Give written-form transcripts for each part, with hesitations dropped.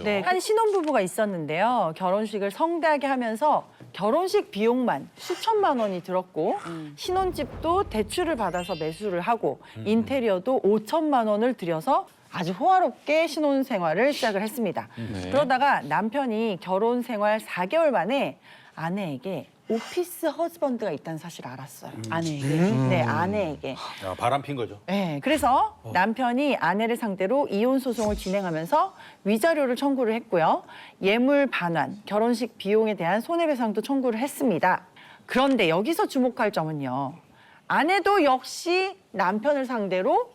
네, 한 신혼부부가 있었는데요. 결혼식을 성대하게 하면서 결혼식 비용만 수천만 원이 들었고 신혼집도 대출을 받아서 매수를 하고 인테리어도 5천만 원을 들여서 아주 호화롭게 신혼생활을 시작을 했습니다. 그러다가 남편이 결혼 생활 4개월 만에 아내에게 오피스 허즈번드가 있다는 사실을 알았어요. 아내에게. 네, 아내에게. 야, 바람 핀 거죠. 네, 그래서 남편이 아내를 상대로 이혼 소송을 진행하면서 위자료를 청구를 했고요. 예물 반환, 결혼식 비용에 대한 손해배상도 청구를 했습니다. 그런데 여기서 주목할 점은요. 아내도 역시 남편을 상대로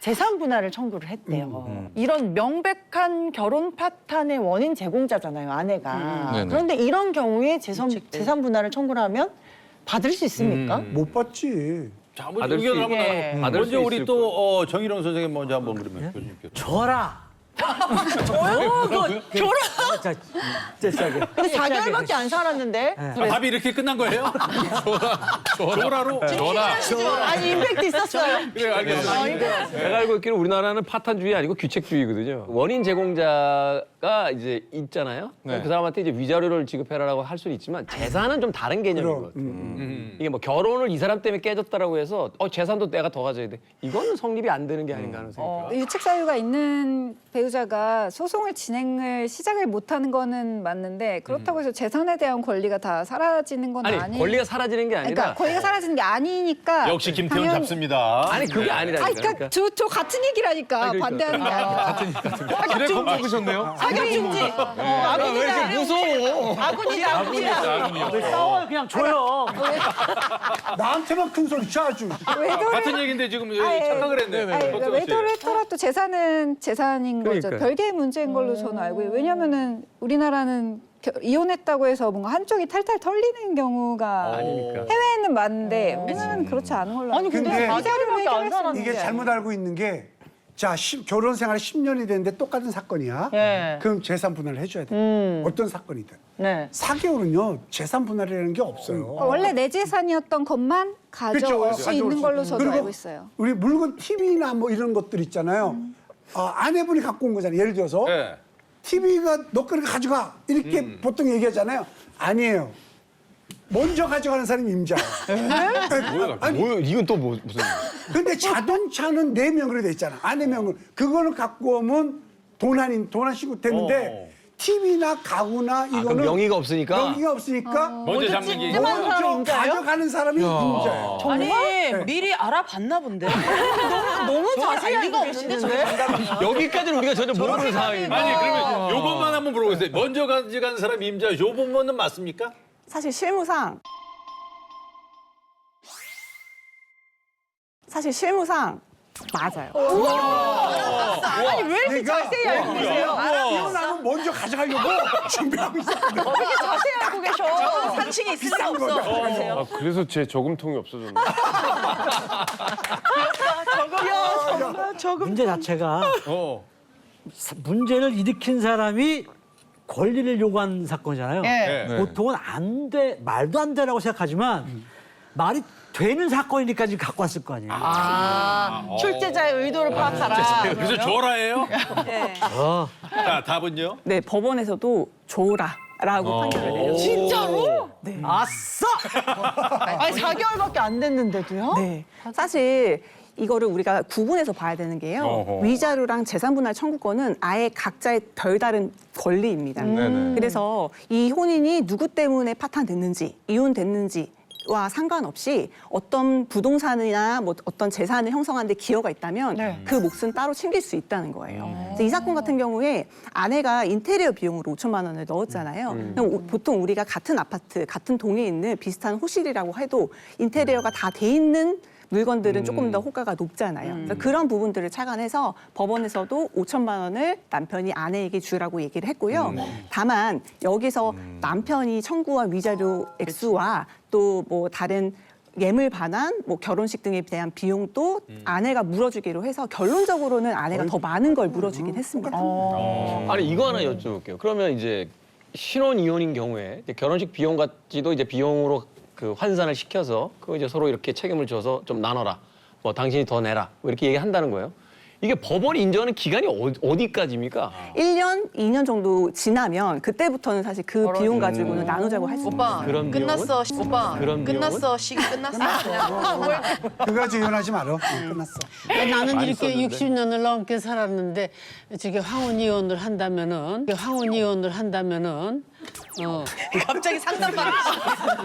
재산 분할을 청구를 했대요. 이런 명백한 결혼 파탄의 원인 제공자잖아요, 아내가. 네네. 그런데 이런 경우에 재산 분할을 청구를 하면 받을 수 있습니까? 못 받지. 자, 한번 받을 의견을 수 한번 예. 나눠. 받을 먼저 수 우리 있을 또 정일영 선생님 먼저 한번 그러면 교수님께서. 줘라. 줘라! 진짜. 근데 4개월밖에 안 살았는데. 아, 답이 이렇게 끝난 거예요? 조라로? 전화. 아니, 임팩트 있었어요. 그래, 알겠습니다. 제가 알고 있기로 우리나라는 파탄주의 아니고 규책주의거든요. 원인 제공자가 이제 있잖아요. 그 사람한테 이제 위자료를 지급해라라고 할 수는 있지만 재산은 좀 다른 개념인 것 같아요. 이게 뭐 결혼을 이 사람 때문에 깨졌다라고 해서 재산도 내가 더 가져야 돼. 이거는 성립이 안 되는 게 아닌가 하는 생각이 유책 사유가 있는 배우자가 소송을 진행을 시작을 못하는 거는 맞는데 그렇다고 해서 재산에 대한 권리가 다 사라지는 건 아니 아니. 권리가 사라지는 게 아니라 그러니까 권리가 사라지는 게 아니니까. 역시 김태훈 당연- 잡습니다. 아니 그게 아니라니까. 아니, 그러니까 저 같은 얘기라니까 아니, 그러니까. 반대하는 게 아니라. 그래 검 뽑으셨네요. 사격 중지. 아군이다. 무서워. 아군이다. 아군이다. 싸워요, 그냥 줘요. 나한테만 큰 소리 쳐 아주. 같은 얘기인데 지금 착각을 했네. 아니, 그러니까 외도를 했더라도 재산은 재산인 거죠. 그러니까요. 별개의 문제인 걸로 저는 알고 있어요. 왜냐면은 우리나라는 이혼했다고 해서 뭔가 한쪽이 탈탈 털리는 경우가 아니니까. 해외에는 많은데 우리나라는 그렇지 않은 걸로 알고 아니, 근데 근데 4개월밖에 안 살았는데. 이게 잘못 알고 있는 게, 자, 결혼 생활 10년이 됐는데 똑같은 사건이야. 예. 그럼 재산 분할을 해줘야 돼. 어떤 사건이든. 네. 4개월은요, 재산 분할이라는 게 없어요. 원래 내 재산이었던 것만 가져올 그렇죠. 수 가져올 있는 수 걸로 있는. 저도 그리고 알고 있어요. 우리 물건 TV나 뭐 이런 것들 있잖아요. 아내분이 갖고 온 거잖아요. 예를 들어서 네. TV가 너 거를 가져가 이렇게 보통 얘기하잖아요. 아니에요. 먼저 가져가는 사람이 임자예요. 아니, 뭐야 이건 또 무슨? 근데 자동차는 내 명으로 돼 있잖아. 아내 명으로. 그거를 갖고 오면 돈한 시고 되는데 TV나 가구나 이거는 그럼 명의가 없으니까? 명의가 없으니까 먼저 잡는 게. 찜찜한 사람이 먼저 임자예요? 가져가는 사람이 임자예요. 아니 미리 알아봤나 본데. 너무 자세히 알고 계시는데? 여기까지는 우리가 전혀 모르는 상황입니다. 아니 그러면 요것만 한번 물어보세요. 먼저 가져간 사람 임자 요 부분은 맞습니까? 사실 실무상 맞아요. 아니, 왜 이렇게 자세히 알고 계세요? 이혼하면 먼저 가져가려고 준비하고 있었거든. 이렇게 자세히 알고 계셔. 산칭이 있을 수 비싼 없어. 거죠. 그래서 제 저금통이 없어졌네. 문제 자체가 문제를 일으킨 사람이 권리를 요구한 사건이잖아요. 예. 보통은 안 돼, 말도 안 되라고 생각하지만 말이 되는 사건이니까 지금 갖고 왔을 거 아니에요. 출제자의 의도를 파악하라. 그래서 조라예요? 네. 자, 답은요? 네, 법원에서도 조라라고 판결을 내렸어요. 진짜로? 네. 아싸! 아니, 4개월밖에 안 됐는데도요? 네. 사실 이거를 우리가 구분해서 봐야 되는 게요. 위자료랑 재산분할 청구권은 아예 각자의 별다른 권리입니다. 그래서 이 혼인이 누구 때문에 파탄됐는지, 이혼됐는지 와 상관없이 어떤 부동산이나 뭐 어떤 재산을 형성하는 데 기여가 있다면 네. 그 몫은 따로 챙길 수 있다는 거예요. 그래서 이 사건 같은 경우에 아내가 인테리어 비용으로 5천만 원을 넣었잖아요. 그럼 보통 우리가 같은 아파트, 같은 동에 있는 비슷한 호실이라고 해도 인테리어가 다 돼 있는 물건들은 조금 더 호가가 높잖아요. 그래서 그런 부분들을 착안해서 법원에서도 5천만 원을 남편이 아내에게 주라고 얘기를 했고요. 다만 여기서 남편이 청구한 위자료 액수와 또 뭐 다른 예물 반환, 뭐 결혼식 등에 대한 비용도 아내가 물어주기로 해서 결론적으로는 아내가 더 많은 걸 물어주긴 했습니다. 아니 이거 하나 여쭤볼게요. 그러면 이제 신혼 이혼인 경우에 이제 결혼식 비용 같지도 이제 비용으로 그 환산을 시켜서 그 이제 서로 이렇게 책임을 져서 좀 나눠라. 뭐 당신이 더 내라. 뭐 이렇게 얘기한다는 거예요. 이게 법원이 인정하는 기간이 어디까지입니까? 1년, 2년 정도 지나면 그때부터는 사실 그 비용 가지고는 나누자고 할 수 있어요. 오빠 그런 끝났어. 오빠 그런 끝났어. 시기 끝났어. 그거 가지고 이혼하지 마라. 끝났어. 나는 많이 이렇게 썼는데. 60년을 넘게 살았는데 저게 황혼 이혼을 한다면은 갑자기 상담받아.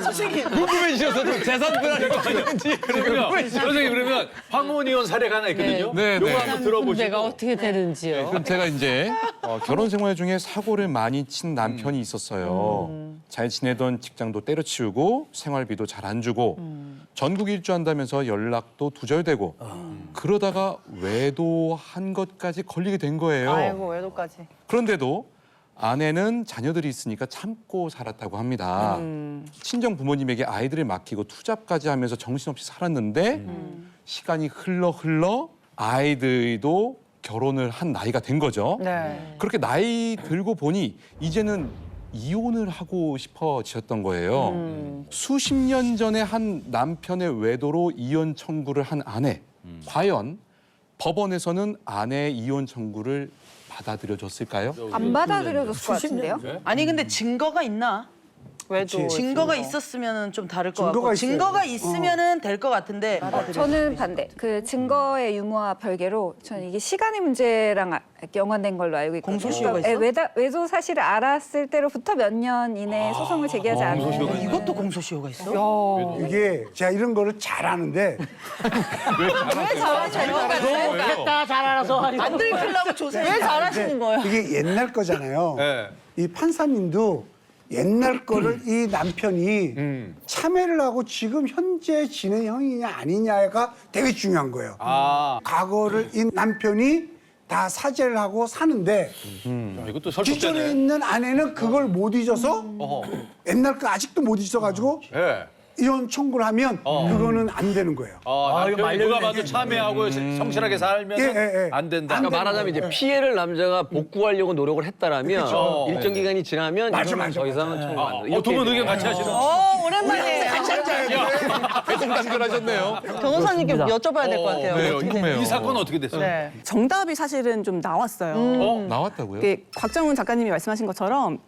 선생님. 궁금해지셔서 좀 재산 분할이 아닌지. 그러면 선생님 그러면 황혼 이혼 사례가 하나 있거든요. 네, 요거 네. 한번 들어보시고. 내가 어떻게 되는지요. 그럼 제가 이제 결혼 생활 중에 사고를 많이 친 남편이 있었어요. 잘 지내던 직장도 때려치우고 생활비도 잘 안 주고 전국 일주한다면서 연락도 두절되고 그러다가 외도한 것까지 걸리게 된 거예요. 아이고 외도까지. 그런데도 아내는 자녀들이 있으니까 참고 살았다고 합니다. 친정 부모님에게 아이들을 맡기고 투잡까지 하면서 정신없이 살았는데 시간이 흘러 아이들도 결혼을 한 나이가 된 거죠. 네. 그렇게 나이 들고 보니 이제는 이혼을 하고 싶어지셨던 거예요. 수십 년 전에 한 남편의 외도로 이혼 청구를 한 아내. 과연 법원에서는 아내의 이혼 청구를 받아들여줬을까요? 안 받아들여줬을 것 같은데요? 아니 근데 증거가 있나? 외도. 증거가 있었으면은 좀 다를 것 증거가 같고 있어요. 증거가 있으면은 될 것 같은데 저는 반대. 그 증거의 유무와 별개로 저는 이게 시간의 문제랑 연관된 걸로 알고 있거든요. 공소시효가 그러니까 있어? 외도 사실을 알았을 때로부터 몇 년 이내에 소송을 제기하지 않으면 이것도 공소시효가 있어? 이게 제가 이런 거를 잘 아는데 했다 잘 알아서 하니까. 안 들키려고 조세. 왜 잘하시는 거예요? 이게 옛날 거잖아요. 네. 이 판사님도 옛날 거를 이 남편이 참여를 하고 지금 현재 진행형이냐 아니냐가 되게 중요한 거예요. 아, 과거를 이 남편이 다 사죄를 하고 사는데 이것도 기존에 설득되네. 있는 아내는 그걸 못 잊어서 옛날 거 아직도 못 잊어가지고 예. 이혼 청구를 하면 그거는 안 되는 거예요. 남편이 누가 봐도 참여하고 성실하게 살면 예. 안 된다. 안 그러니까 말하자면 이제 피해를 남자가 복구하려고 노력을 했다라면 그쵸. 일정 기간이 지나면 맞아, 이거는 맞아, 더 이상은 청구 안 돼. 두 분 의견 같이 하시는. 오랜만에 대동단결하셨네요. 변호사님께 여쭤봐야 될 것 같아요. 네, 궁금해요. 이 사건 어떻게 됐어요? 네. 정답이 사실은 좀 나왔어요. 나왔다고요? 이게 곽정훈 작가님이 말씀하신 것처럼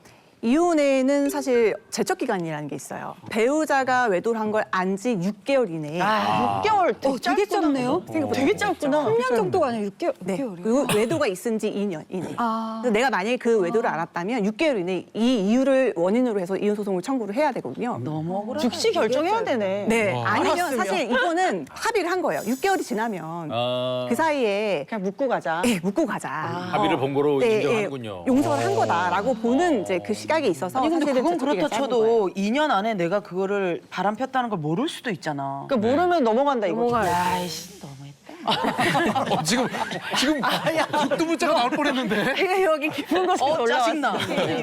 이혼에는 사실 제척 기간이라는 게 있어요. 배우자가 외도를 한 걸 안 지 6개월 이내에 6개월 되게 짧네요. 되게 짧구나. 3년 정도가 아니라 6개월. 네. 6개월이요. 그리고 외도가 있은 지 2년 이내. 아. 그래서 내가 만약에 그 외도를 알았다면 6개월 이내에 이 이유를 원인으로 해서 이혼 소송을 청구를 해야 되거든요. 너무 억울하다. 즉시 결정해야 되네. 네. 아니면 사실 이거는 합의를 한 거예요. 6개월이 지나면 그 사이에 그냥 묻고 가자. 네, 묻고 가자. 합의를 본 거로 인정하는군요. 용서를 한 거다라고 보는 이제 그 시각이 있어서 아니 근데 사실은 그건 제척 기간이 그렇다 짧은 거예요. 쳐도 2년 안에 내가 그거를 바람 폈다는 걸 모를 수도 있잖아. 그러니까 모르면 넘어간다 이거죠. 야이씨 너무했다. 지금 육두문자가 나올 뻔했는데. 여기 깊은 곳에 짜증나.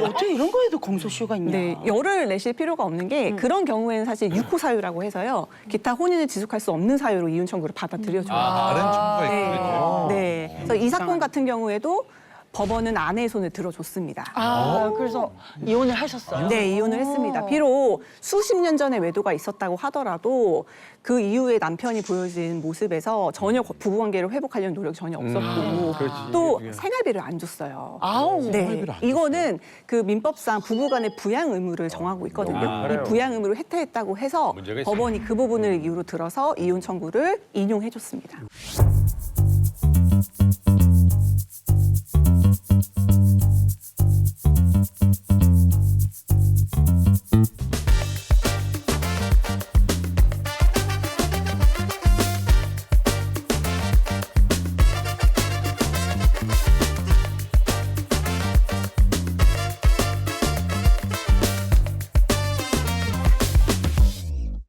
어떻게 이런 거에도 공소시효가 있냐. 네, 열을 내실 필요가 없는 게 그런 경우에는 사실 유포 사유라고 해서요. 기타 혼인을 지속할 수 없는 사유로 이혼 청구를 받아들여줘요. 다른 청구가 있군요. 네. 그래서 이 사건 같은 경우에도 법원은 아내의 손을 들어줬습니다. 그래서 이혼을 하셨어요. 네, 이혼을 했습니다. 비록 수십 년 전에 외도가 있었다고 하더라도 그 이후에 남편이 보여진 모습에서 전혀 부부관계를 회복하려는 노력이 전혀 없었고 또 생활비를 안 줬어요. 네, 이거는 그 민법상 부부간의 부양 의무를 정하고 있거든요. 이 부양 의무를 해태했다고 해서 문제가 있어요. 법원이 그 부분을 이유로 들어서 이혼 청구를 인용해줬습니다.